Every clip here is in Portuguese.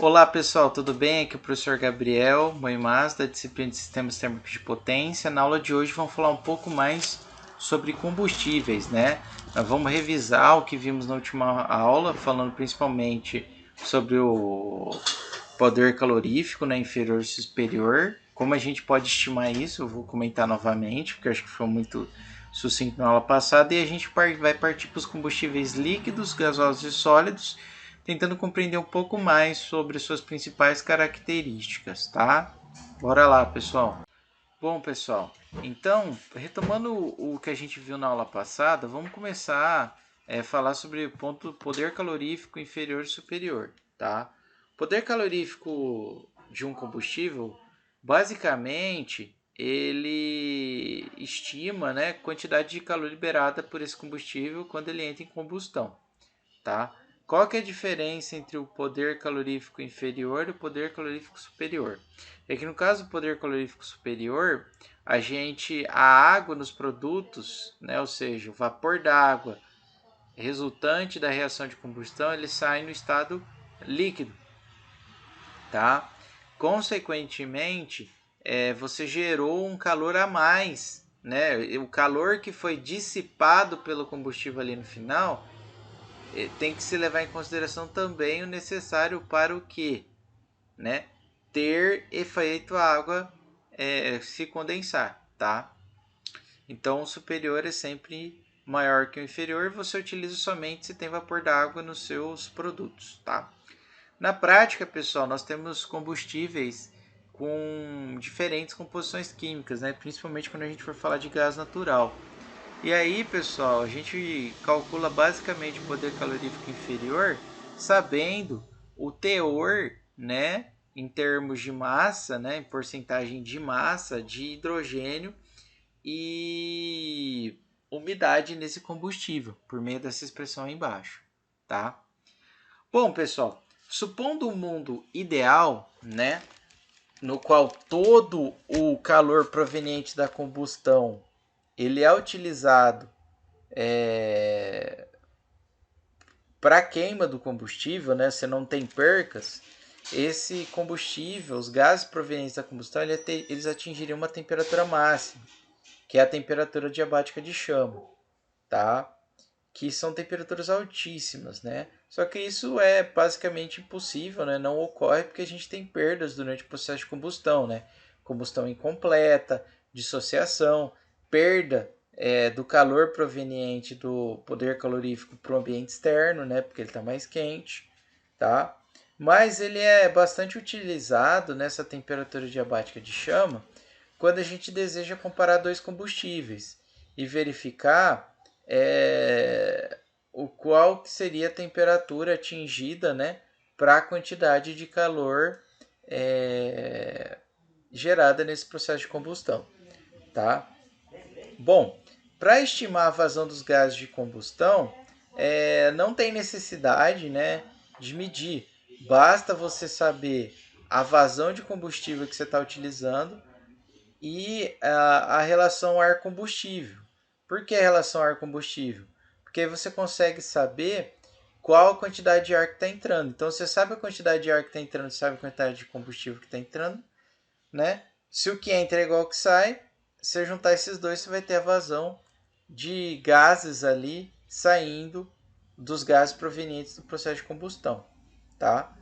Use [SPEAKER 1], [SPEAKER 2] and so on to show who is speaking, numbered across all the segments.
[SPEAKER 1] Olá pessoal, tudo bem? Aqui é o professor Gabriel Moimas, da disciplina de Sistemas Térmicos de Potência. Na aula de hoje vamos falar um pouco mais sobre combustíveis, né? Nós vamos revisar o que vimos na última aula, falando principalmente sobre o poder calorífico, né, inferior e superior. Como a gente pode estimar isso, eu vou comentar novamente, porque eu acho que foi muito sucinto na aula passada. E a gente vai partir para os combustíveis líquidos, gasosos e sólidos, tentando compreender um pouco mais sobre suas principais características, tá? Bora lá, pessoal. Bom, pessoal, então, retomando o que a gente viu na aula passada, vamos começar a falar sobre o ponto poder calorífico inferior e superior, tá? O poder calorífico de um combustível, basicamente, ele estima, né, a quantidade de calor liberada por esse combustível quando ele entra em combustão, tá? Qual que é a diferença entre o poder calorífico inferior e o poder calorífico superior? É que no caso do poder calorífico superior, a água nos produtos, né, ou seja, o vapor d'água resultante da reação de combustão, ele sai no estado líquido, tá? Consequentemente, você gerou um calor a mais, né? O calor que foi dissipado pelo combustível ali no final, tem que se levar em consideração também o necessário para o quê? Né? Ter efeito a água se condensar, tá? Então o superior é sempre maior que o inferior, você utiliza somente se tem vapor d'água nos seus produtos, tá? Na prática, pessoal, nós temos combustíveis com diferentes composições químicas, né? Principalmente quando a gente for falar de gás natural. E aí, pessoal, a gente calcula basicamente o poder calorífico inferior sabendo o teor, né, em termos de massa, né, em porcentagem de massa de hidrogênio e umidade nesse combustível, por meio dessa expressão aí embaixo, tá? Bom, pessoal, supondo um mundo ideal, né, no qual todo o calor proveniente da combustão ele é utilizado para a queima do combustível, né? Você não tem percas. Esse combustível, os gases provenientes da combustão, eles atingiriam uma temperatura máxima, que é a temperatura diabática de chama, tá? Que são temperaturas altíssimas, né? Só que isso é basicamente impossível, né? Não ocorre porque a gente tem perdas durante o processo de combustão, né? Combustão incompleta, dissociação, perda do calor proveniente do poder calorífico para o ambiente externo, né? Porque ele está mais quente, tá? Mas ele é bastante utilizado nessa temperatura diabática de chama quando a gente deseja comparar dois combustíveis e verificar o qual que seria a temperatura atingida, né, para a quantidade de calor gerada nesse processo de combustão, tá? Bom, para estimar a vazão dos gases de combustão, não tem necessidade, né, de medir. Basta você saber a vazão de combustível que você está utilizando e a relação ar-combustível. Por que a relação ar-combustível? Porque aí você consegue saber qual a quantidade de ar que está entrando. Então, você sabe a quantidade de ar que está entrando, você sabe a quantidade de combustível que está entrando, né? Se o que entra é igual ao que sai, se você juntar esses dois, você vai ter a vazão de gases ali saindo dos gases provenientes do processo de combustão, tá?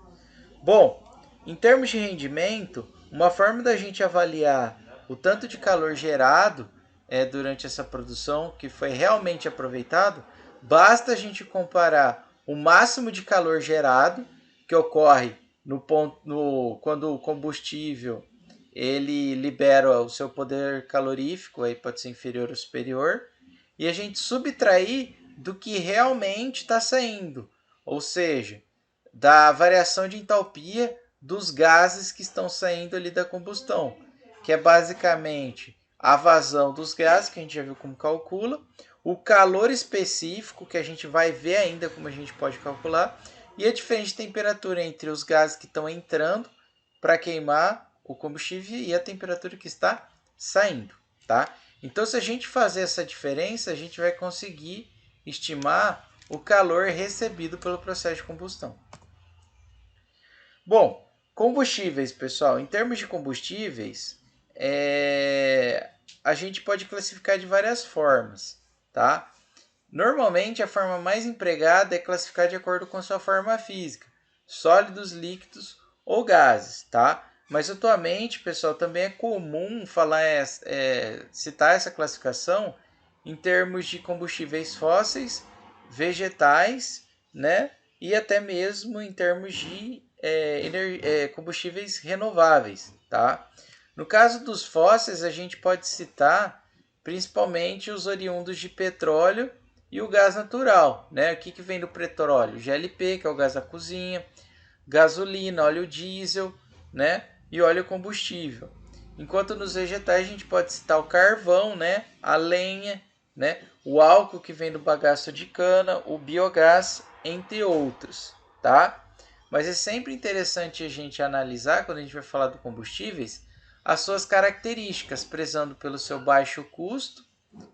[SPEAKER 1] Bom, em termos de rendimento, uma forma da gente avaliar o tanto de calor gerado durante essa produção que foi realmente aproveitado, basta a gente comparar o máximo de calor gerado que ocorre quando o combustível ele libera o seu poder calorífico, aí pode ser inferior ou superior, e a gente subtrair do que realmente está saindo, ou seja, da variação de entalpia dos gases que estão saindo ali da combustão, que é basicamente a vazão dos gases, que a gente já viu como calcula, o calor específico, que a gente vai ver ainda como a gente pode calcular, e a diferença de temperatura entre os gases que estão entrando para queimar o combustível e a temperatura que está saindo, tá? Então, se a gente fazer essa diferença, a gente vai conseguir estimar o calor recebido pelo processo de combustão. Bom, combustíveis, pessoal. Em termos de combustíveis, a gente pode classificar de várias formas, tá? Normalmente, a forma mais empregada é classificar de acordo com sua forma física, sólidos, líquidos ou gases, tá? Mas atualmente, pessoal, também é comum falar citar essa classificação em termos de combustíveis fósseis, vegetais, né? E até mesmo em termos de combustíveis renováveis, tá? No caso dos fósseis, a gente pode citar principalmente os oriundos de petróleo e o gás natural, né? O que vem do petróleo? GLP, que é o gás da cozinha, gasolina, óleo diesel, né? E óleo combustível. Enquanto nos vegetais a gente pode citar o carvão, né? A lenha, né? O álcool que vem do bagaço de cana, o biogás, entre outros, tá? Mas é sempre interessante a gente analisar, quando a gente vai falar de combustíveis, as suas características, prezando pelo seu baixo custo,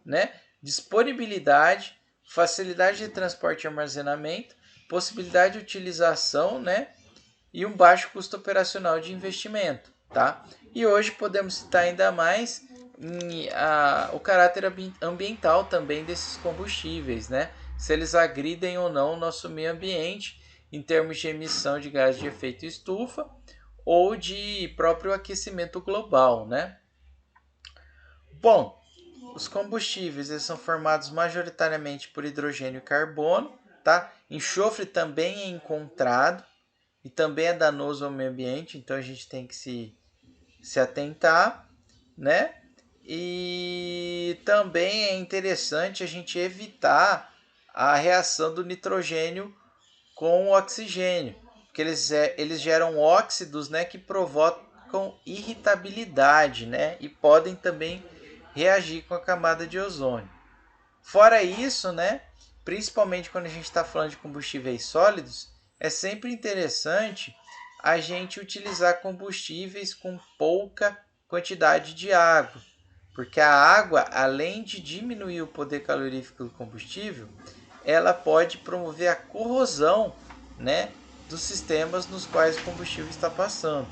[SPEAKER 1] né? Disponibilidade, facilidade de transporte e armazenamento, possibilidade de utilização, né? E um baixo custo operacional de investimento, tá? E hoje podemos citar ainda mais o caráter ambiental também desses combustíveis, né? Se eles agridem ou não o nosso meio ambiente em termos de emissão de gás de efeito estufa ou de próprio aquecimento global, né? Bom, os combustíveis eles são formados majoritariamente por hidrogênio e carbono, tá? Enxofre também é encontrado e também é danoso ao meio ambiente, então a gente tem que se atentar, né? E também é interessante a gente evitar a reação do nitrogênio com o oxigênio, porque eles geram óxidos, né, que provocam irritabilidade, né, e podem também reagir com a camada de ozônio. Fora isso, né, principalmente quando a gente está falando de combustíveis sólidos, é sempre interessante a gente utilizar combustíveis com pouca quantidade de água, porque a água, além de diminuir o poder calorífico do combustível, ela pode promover a corrosão, né, dos sistemas nos quais o combustível está passando,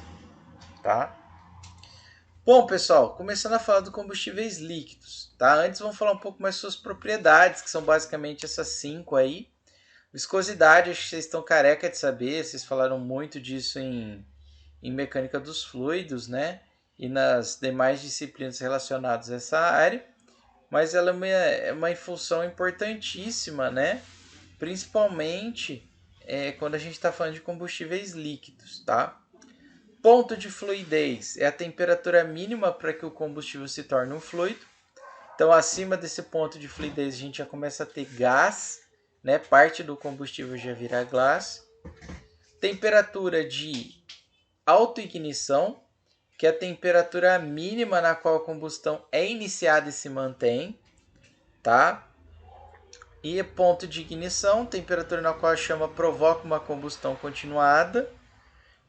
[SPEAKER 1] tá? Bom, pessoal, começando a falar dos combustíveis líquidos, tá? Antes vamos falar um pouco mais sobre suas propriedades, que são basicamente essas 5 aí. Viscosidade, acho que vocês estão careca de saber, vocês falaram muito disso em mecânica dos fluidos, né? E nas demais disciplinas relacionadas a essa área. Mas ela é uma função importantíssima, né? Principalmente quando a gente está falando de combustíveis líquidos, tá? Ponto de fluidez é a temperatura mínima para que o combustível se torne um fluido. Então, acima desse ponto de fluidez, a gente já começa a ter gás, né? Parte do combustível já vira gás. Temperatura de autoignição, que é a temperatura mínima na qual a combustão é iniciada e se mantém, tá? E ponto de ignição, temperatura na qual a chama provoca uma combustão continuada.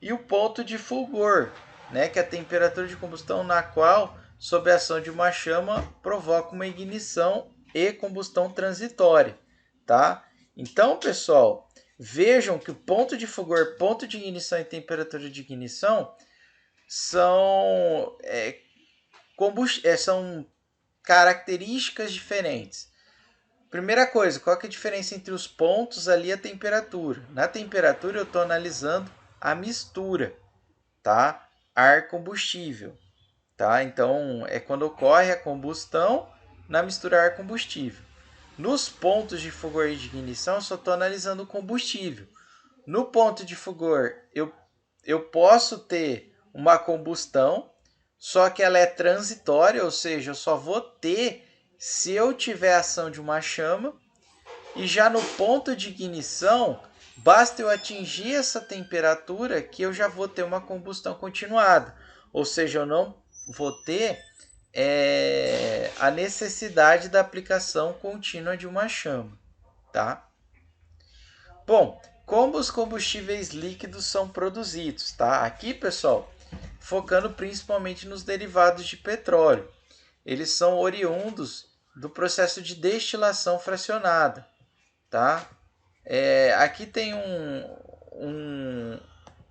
[SPEAKER 1] E o ponto de fulgor, né, que é a temperatura de combustão na qual, sob a ação de uma chama, provoca uma ignição e combustão transitória, tá? Então, pessoal, vejam que o ponto de fulgor, ponto de ignição e temperatura de ignição são, são características diferentes. Primeira coisa, qual que é a diferença entre os pontos ali e a temperatura? Na temperatura eu estou analisando a mistura, tá? Ar combustível, tá? Então é quando ocorre a combustão na mistura ar combustível. Nos pontos de fulgor e de ignição eu só estou analisando o combustível. No ponto de fulgor eu posso ter uma combustão, só que ela é transitória, ou seja, eu só vou ter se eu tiver a ação de uma chama. E já no ponto de ignição, basta eu atingir essa temperatura que eu já vou ter uma combustão continuada. Ou seja, eu não vou ter a necessidade da aplicação contínua de uma chama, tá? Bom, como os combustíveis líquidos são produzidos, tá? Aqui, pessoal, focando principalmente nos derivados de petróleo. Eles são oriundos do processo de destilação fracionada, tá? Aqui tem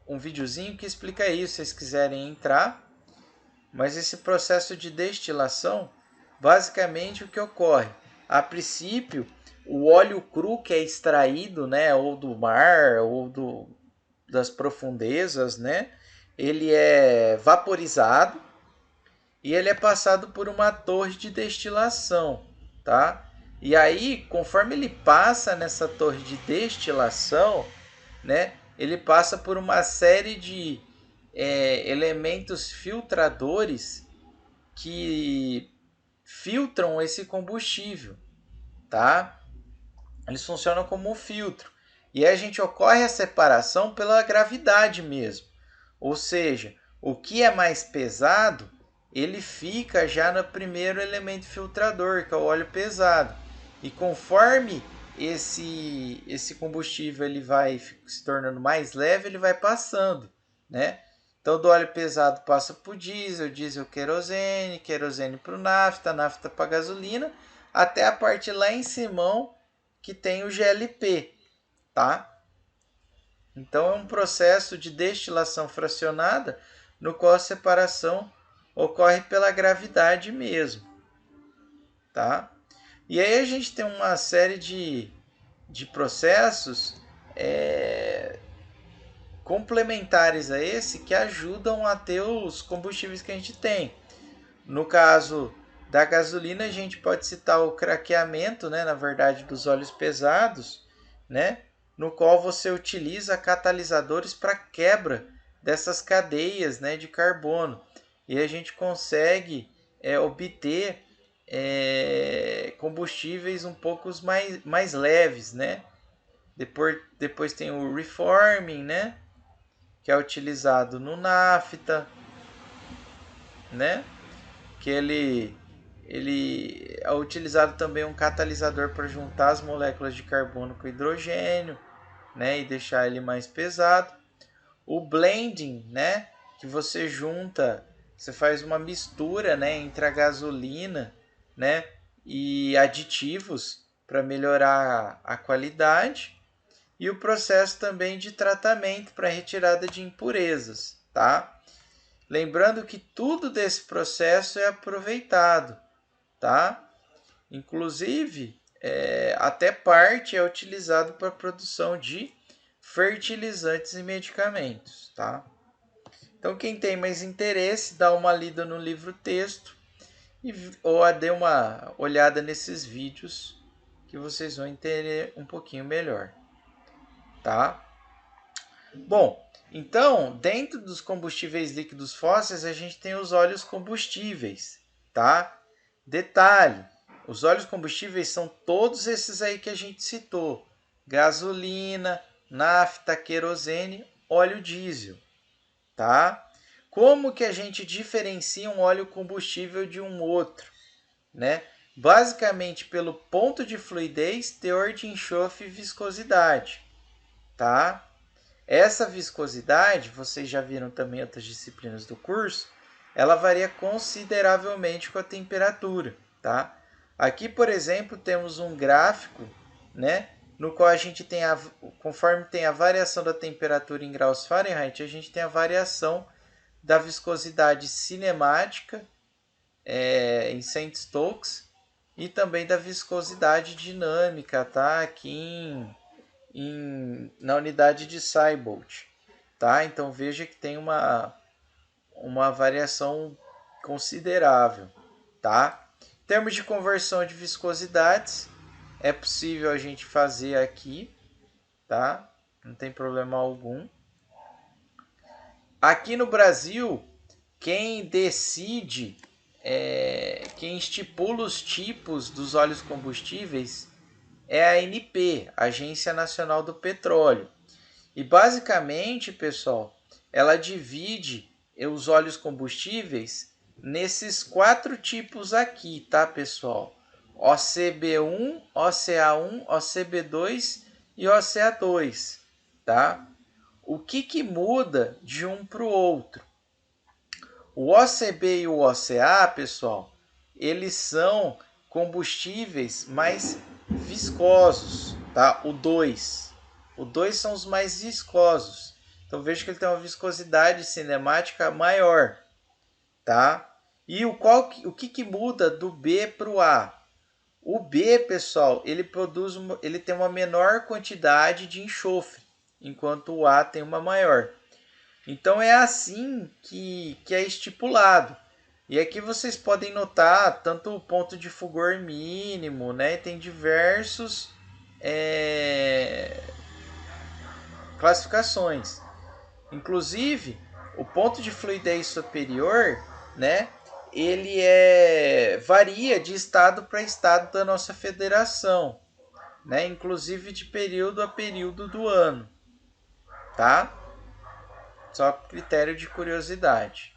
[SPEAKER 1] um videozinho que explica isso, se vocês quiserem entrar. Mas esse processo de destilação, basicamente o que ocorre? A princípio, o óleo cru que é extraído, né, ou do mar, ou das profundezas, né, ele é vaporizado e ele é passado por uma torre de destilação, tá? E aí, conforme ele passa nessa torre de destilação, né, ele passa por uma série de elementos filtradores que filtram esse combustível, tá? Eles funcionam como um filtro. E aí a gente ocorre a separação pela gravidade mesmo. Ou seja, o que é mais pesado, ele fica já no primeiro elemento filtrador, que é o óleo pesado. E conforme esse combustível ele vai se tornando mais leve, ele vai passando, né? Então, do óleo pesado passa para o diesel, diesel querosene, querosene para o nafta, nafta para gasolina, até a parte lá em cima que tem o GLP, tá? Então, é um processo de destilação fracionada no qual a separação ocorre pela gravidade mesmo, tá? E aí a gente tem uma série de processos complementares a esse que ajudam a ter os combustíveis que a gente tem. No caso da gasolina, a gente pode citar o craqueamento, né, na verdade, dos óleos pesados, né, no qual você utiliza catalisadores para quebra dessas cadeias, né, de carbono. E a gente consegue obter combustíveis um pouco mais leves, né? Depois tem o reforming, né, que é utilizado no nafta, né? Que ele é utilizado também um catalisador para juntar as moléculas de carbono com hidrogênio, né, e deixar ele mais pesado. O blending, né, que você junta, você faz uma mistura, né, entre a gasolina, né, e aditivos para melhorar a qualidade. E o processo também de tratamento para retirada de impurezas, tá? Lembrando que tudo desse processo é aproveitado, tá? Inclusive, até parte é utilizado para a produção de fertilizantes e medicamentos, tá? Então, quem tem mais interesse, dá uma lida no livro-texto ou dê uma olhada nesses vídeos que vocês vão entender um pouquinho melhor, tá? Bom, então, dentro dos combustíveis líquidos fósseis, a gente tem os óleos combustíveis, tá? Detalhe, os óleos combustíveis são todos esses aí que a gente citou. Gasolina, nafta, querosene, óleo diesel, tá? Como que a gente diferencia um óleo combustível de um outro, né? Basicamente pelo ponto de fluidez, teor de enxofre e viscosidade, tá? Essa viscosidade, vocês já viram também em outras disciplinas do curso, ela varia consideravelmente com a temperatura, tá? Aqui, por exemplo, temos um gráfico, né, no qual a gente tem conforme tem a variação da temperatura em graus Fahrenheit, a gente tem a variação da viscosidade cinemática em Saint-Stokes e também da viscosidade dinâmica, tá? Aqui na unidade de Seibold, tá? Então veja que tem uma variação considerável, tá? Em termos de conversão de viscosidades, é possível a gente fazer aqui, tá? Não tem problema algum. Aqui no Brasil, quem decide, quem estipula os tipos dos óleos combustíveis é a ANP, Agência Nacional do Petróleo. E basicamente, pessoal, ela divide os óleos combustíveis nesses 4 tipos aqui, tá, pessoal? OCB1, OCA1, OCB2 e OCA2, tá? O que muda de um para o outro? O OCB e o OCA, pessoal, eles são combustíveis mais viscosos, tá? O 2 são os mais viscosos. Então veja que ele tem uma viscosidade cinemática maior, tá? E o que muda do B para o A? O B, pessoal, ele tem uma menor quantidade de enxofre, enquanto o A tem uma maior. Então é assim que é estipulado. E aqui vocês podem notar tanto o ponto de fulgor mínimo, né? Tem diversos classificações. Inclusive, o ponto de fluidez superior, né? Ele varia de estado para estado da nossa federação, né? Inclusive de período a período do ano, tá? Só critério de curiosidade.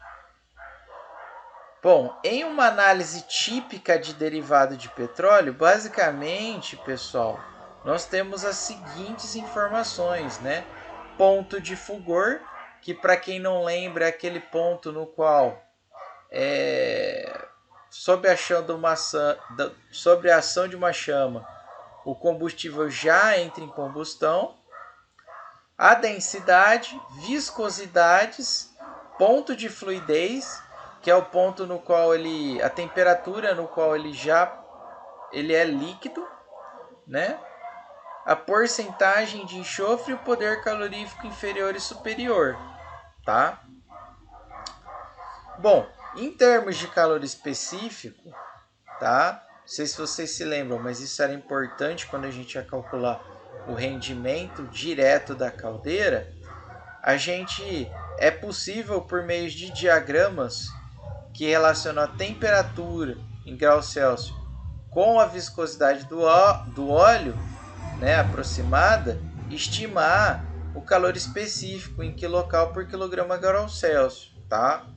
[SPEAKER 1] Bom, em uma análise típica de derivado de petróleo, basicamente, pessoal, nós temos as seguintes informações, né? Ponto de fulgor, que para quem não lembra é aquele ponto no qual sob a ação de uma chama, o combustível já entra em combustão. A densidade, viscosidades, ponto de fluidez, que é o ponto no qual a temperatura no qual ele é líquido, né? A porcentagem de enxofre e o poder calorífico inferior e superior, tá? Bom, em termos de calor específico, tá? Não sei se vocês se lembram, mas isso era importante quando a gente ia calcular o rendimento direto da caldeira. É possível, por meio de diagramas que relacionam a temperatura em graus Celsius com a viscosidade do óleo, né, aproximada, estimar o calor específico em quilocal por quilograma grau Celsius, tá?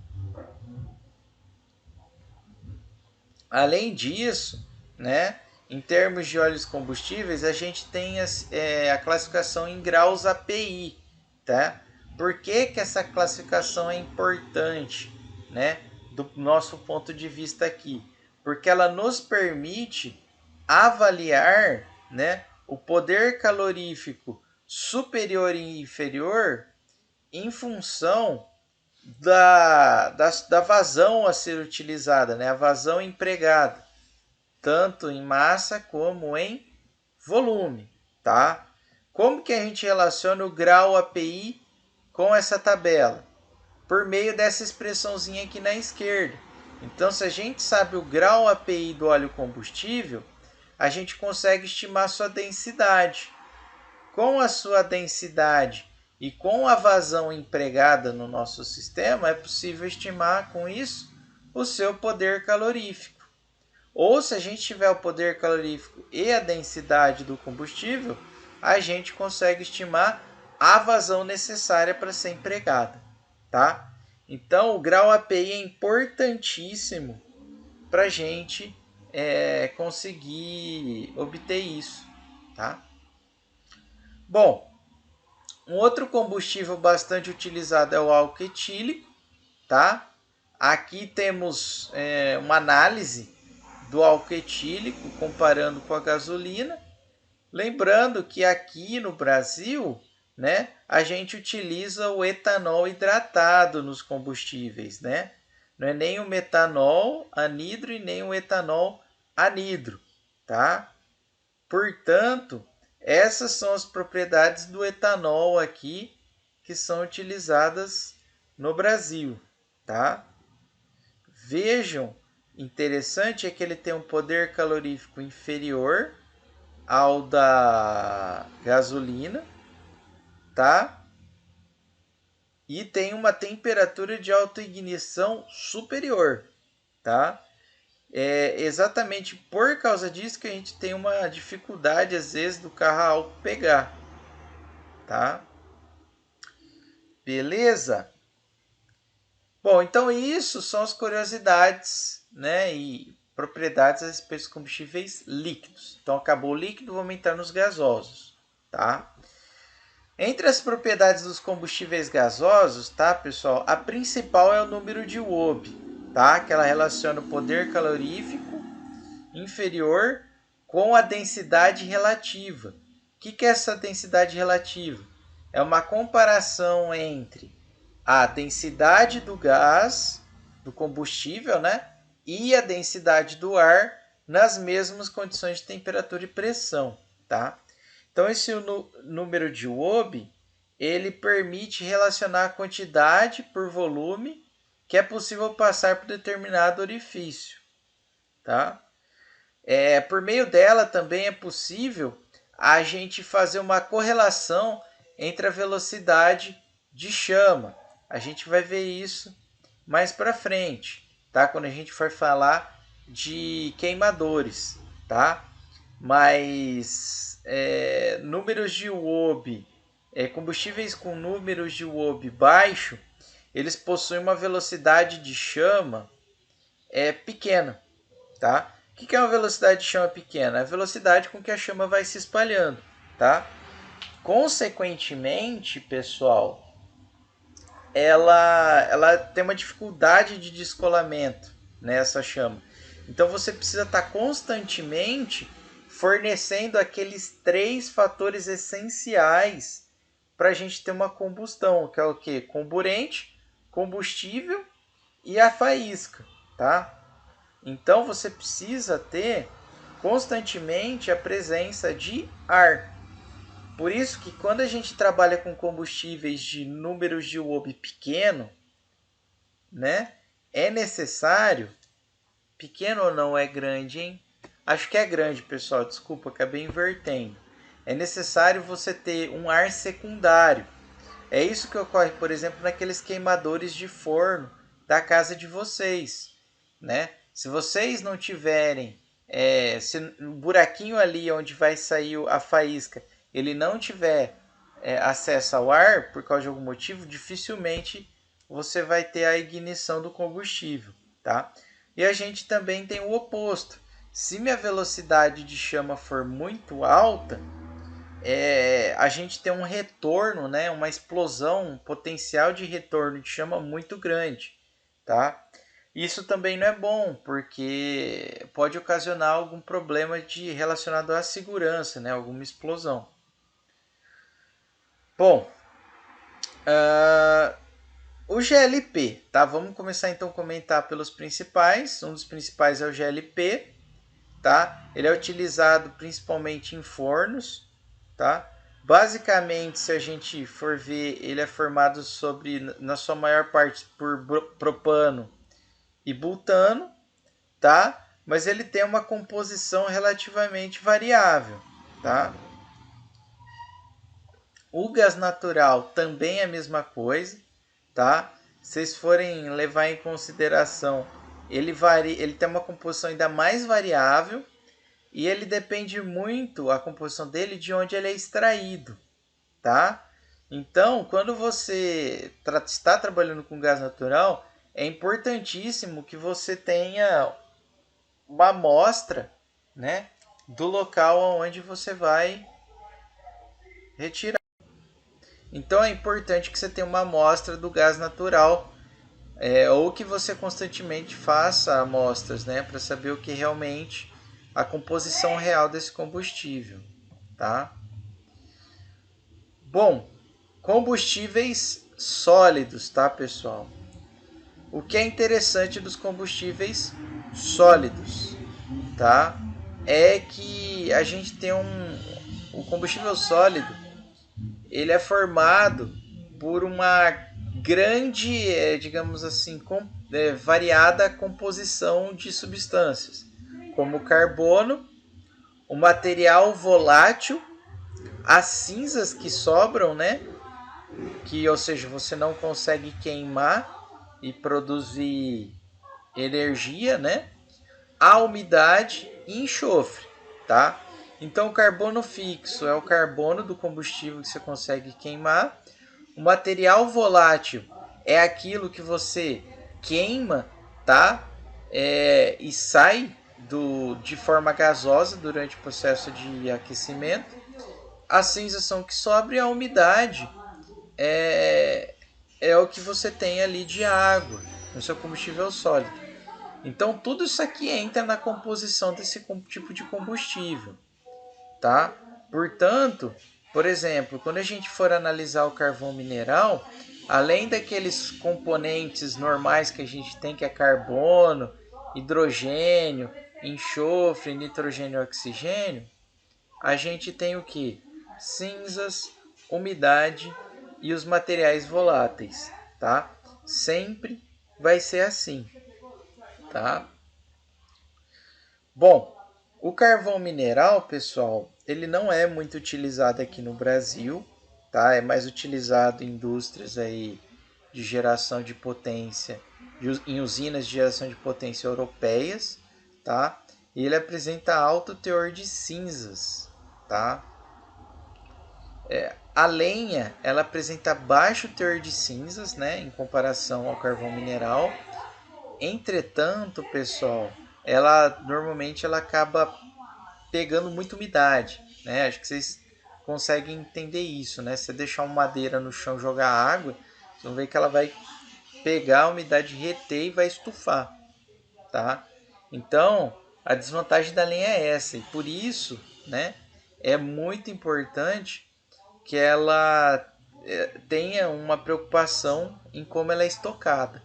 [SPEAKER 1] Além disso, né, em termos de óleos combustíveis, a gente tem a classificação em graus API, tá? Por que essa classificação é importante, né, do nosso ponto de vista aqui? Porque ela nos permite avaliar, né, o poder calorífico superior e inferior em função da vazão a ser utilizada, né, a vazão empregada, tanto em massa como em volume, tá? Como que a gente relaciona o grau API com essa tabela? Por meio dessa expressãozinha aqui na esquerda. Então, se a gente sabe o grau API do óleo combustível, a gente consegue estimar sua densidade. Com a sua densidade e com a vazão empregada no nosso sistema, é possível estimar com isso o seu poder calorífico. Ou se a gente tiver o poder calorífico e a densidade do combustível, a gente consegue estimar a vazão necessária para ser empregada, tá? Então, o grau API é importantíssimo para a gente conseguir obter isso, tá? Bom, um outro combustível bastante utilizado é o álcool etílico, tá? Aqui temos uma análise do álcool etílico comparando com a gasolina. Lembrando que aqui no Brasil, né, a gente utiliza o etanol hidratado nos combustíveis, né? Não é nem o metanol anidro e nem o etanol anidro, tá? Portanto, essas são as propriedades do etanol aqui que são utilizadas no Brasil, tá? Vejam, interessante é que ele tem um poder calorífico inferior ao da gasolina, tá? E tem uma temperatura de autoignição superior, tá? É exatamente por causa disso que a gente tem uma dificuldade às vezes do carro a álcool pegar, tá? Beleza? Bom, então isso são as curiosidades, né, e propriedades a respeito dos combustíveis líquidos. Então acabou o líquido, vamos entrar nos gasosos, tá? Entre as propriedades dos combustíveis gasosos, tá, pessoal? A principal é o número de Wob, tá? Que ela relaciona o poder calorífico inferior com a densidade relativa. O que é essa densidade relativa? é uma comparação entre a densidade do gás, do combustível, né? E a densidade do ar nas mesmas condições de temperatura e pressão, tá? Então, esse número de Wob, ele permite relacionar a quantidade por volume que é possível passar por determinado orifício, tá? Por meio dela também é possível a gente fazer uma correlação entre a velocidade de chama. A gente vai ver isso mais para frente, tá? Quando a gente for falar de queimadores, tá? Mas números de Wob, combustíveis com números de Wob baixo, eles possuem uma velocidade de chama pequena, tá? O que é uma velocidade de chama pequena? É a velocidade com que a chama vai se espalhando, tá? Consequentemente, pessoal, ela tem uma dificuldade de descolamento nessa chama. Então você precisa estar constantemente fornecendo aqueles 3 fatores essenciais para a gente ter uma combustão, que é o que? Comburente, combustível e a faísca, tá? Então você precisa ter constantemente a presença de ar. Por isso que quando a gente trabalha com combustíveis de números de Wob pequeno, né, é necessário, pequeno ou não é grande, hein? Acho que é grande, pessoal, desculpa, acabei invertendo. É necessário você ter um ar secundário. É isso que ocorre, por exemplo, naqueles queimadores de forno da casa de vocês, né? Se vocês não tiverem se o buraquinho ali onde vai sair a faísca, ele não tiver acesso ao ar por causa de algum motivo, dificilmente você vai ter a ignição do combustível, tá? E a gente também tem o oposto. Se minha velocidade de chama for muito alta, a gente tem um retorno, né, uma explosão, um potencial de retorno de chama muito grande, tá? Isso também não é bom, porque pode ocasionar algum problema relacionado à segurança, né, alguma explosão. Bom, o GLP, tá? Vamos começar então a comentar pelos principais. Um dos principais é o GLP, tá? Ele é utilizado principalmente em fornos, tá? Basicamente, se a gente for ver, ele é formado na sua maior parte por propano e butano, tá? Mas ele tem uma composição relativamente variável, tá? O gás natural também é a mesma coisa, tá? Se vocês forem levar em consideração, ele tem uma composição ainda mais variável e ele depende muito, a composição dele, de onde ele é extraído, tá? Então, quando você está trabalhando com gás natural, é importantíssimo que você tenha uma amostra, né, do local onde você vai retirar. Então, é importante que você tenha uma amostra do gás natural, ou que você constantemente faça amostras, né, para saber o que realmente a composição real desse combustível, tá? Bom, combustíveis sólidos, tá, pessoal? O que é interessante dos combustíveis sólidos, tá? É que a gente tem o combustível sólido, ele é formado por uma grande, digamos assim, variada composição de substâncias, como o carbono, o material volátil, as cinzas que sobram, né? Que, ou seja, você não consegue queimar e produzir energia, né? A umidade e enxofre, tá? Então, o carbono fixo é o carbono do combustível que você consegue queimar. O material volátil é aquilo que você queima, tá? E sai de forma gasosa durante o processo de aquecimento. As cinzas são o que sobra e a umidade é o que você tem ali de água no seu combustível sólido. Então tudo isso aqui entra na composição desse tipo de combustível, tá? Portanto, Por exemplo, quando a gente for analisar o carvão mineral, além daqueles componentes normais que a gente tem, que é carbono, hidrogênio, enxofre, nitrogênio e oxigênio, a gente tem o que? Cinzas, umidade e os materiais voláteis, tá? Sempre vai ser assim, tá? Bom, o carvão mineral, pessoal, ele não é muito utilizado aqui no Brasil, tá? É mais utilizado em indústrias aí de geração de potência, em usinas de geração de potência europeias, tá? E ele apresenta alto teor de cinzas, tá? A lenha, ela apresenta baixo teor de cinzas, né, em comparação ao carvão mineral. Entretanto, pessoal, ela acaba pegando muita umidade, né? Acho que vocês conseguem entender isso, né? Se você deixar uma madeira no chão e jogar água, vocês vão ver que ela vai pegar a umidade, reter e vai estufar, tá? Então, a desvantagem da lenha é essa, e por isso, né, é muito importante que ela tenha uma preocupação em como ela é estocada,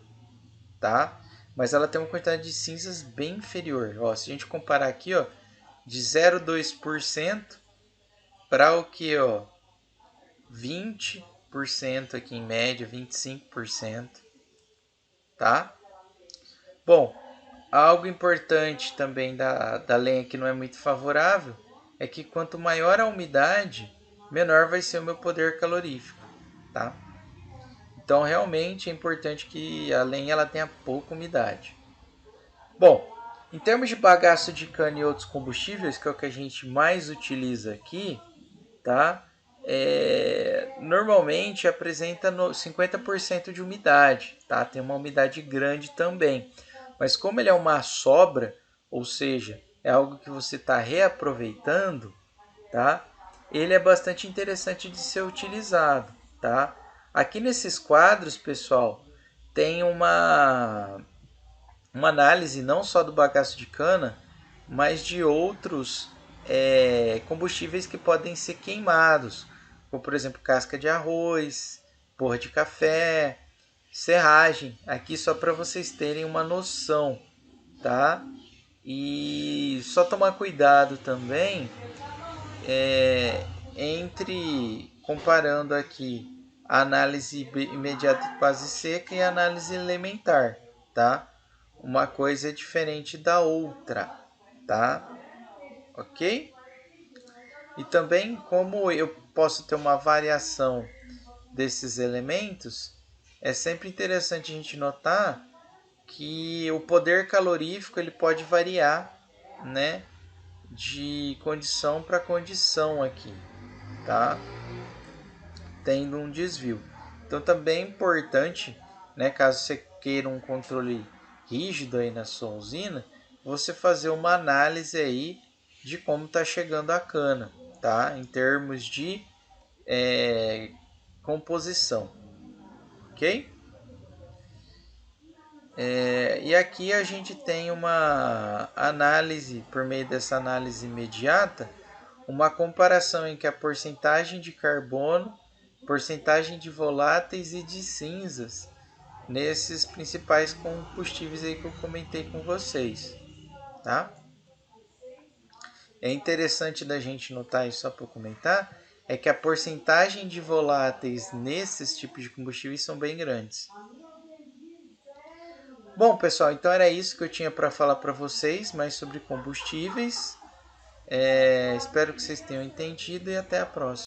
[SPEAKER 1] tá? Mas ela tem uma quantidade de cinzas bem inferior. Ó, se a gente comparar aqui, ó, de 0,2% para o que, ó, 20% aqui em média, 25%, tá? Bom, algo importante também da lenha que não é muito favorável é que quanto maior a umidade, menor vai ser o meu poder calorífico, tá? Então realmente é importante que a lenha ela tenha pouca umidade. Bom, em termos de bagaço de cana e outros combustíveis, que é o que a gente mais utiliza aqui, tá? Normalmente apresenta 50% de umidade, tá? Tem uma umidade grande também. Mas como ele é uma sobra, ou seja, é algo que você está reaproveitando, tá? Ele é bastante interessante de ser utilizado, tá? Aqui nesses quadros, pessoal, tem uma análise não só do bagaço de cana, mas de outros combustíveis que podem ser queimados, como por exemplo casca de arroz, porra de café, serragem. Aqui só para vocês terem uma noção, tá? E só tomar cuidado também entre comparando aqui a análise imediata e quase seca e a análise elementar, tá? Uma coisa é diferente da outra, tá? Ok? E também como eu posso ter uma variação desses elementos, é sempre interessante a gente notar que o poder calorífico ele pode variar, né, de condição para condição aqui, tá? Tendo um desvio. Então também é importante, né, caso você queira um controle rígido aí na sua usina, você fazer uma análise aí de como está chegando a cana, tá? Em termos de composição, ok? E aqui a gente tem uma análise, por meio dessa análise imediata, uma comparação em que a porcentagem de carbono, porcentagem de voláteis e de cinzas nesses principais combustíveis aí que eu comentei com vocês, tá? É interessante da gente notar isso só para comentar, é que a porcentagem de voláteis nesses tipos de combustíveis são bem grandes. Bom, pessoal, então era isso que eu tinha para falar para vocês, mais sobre combustíveis. Espero que vocês tenham entendido e até a próxima.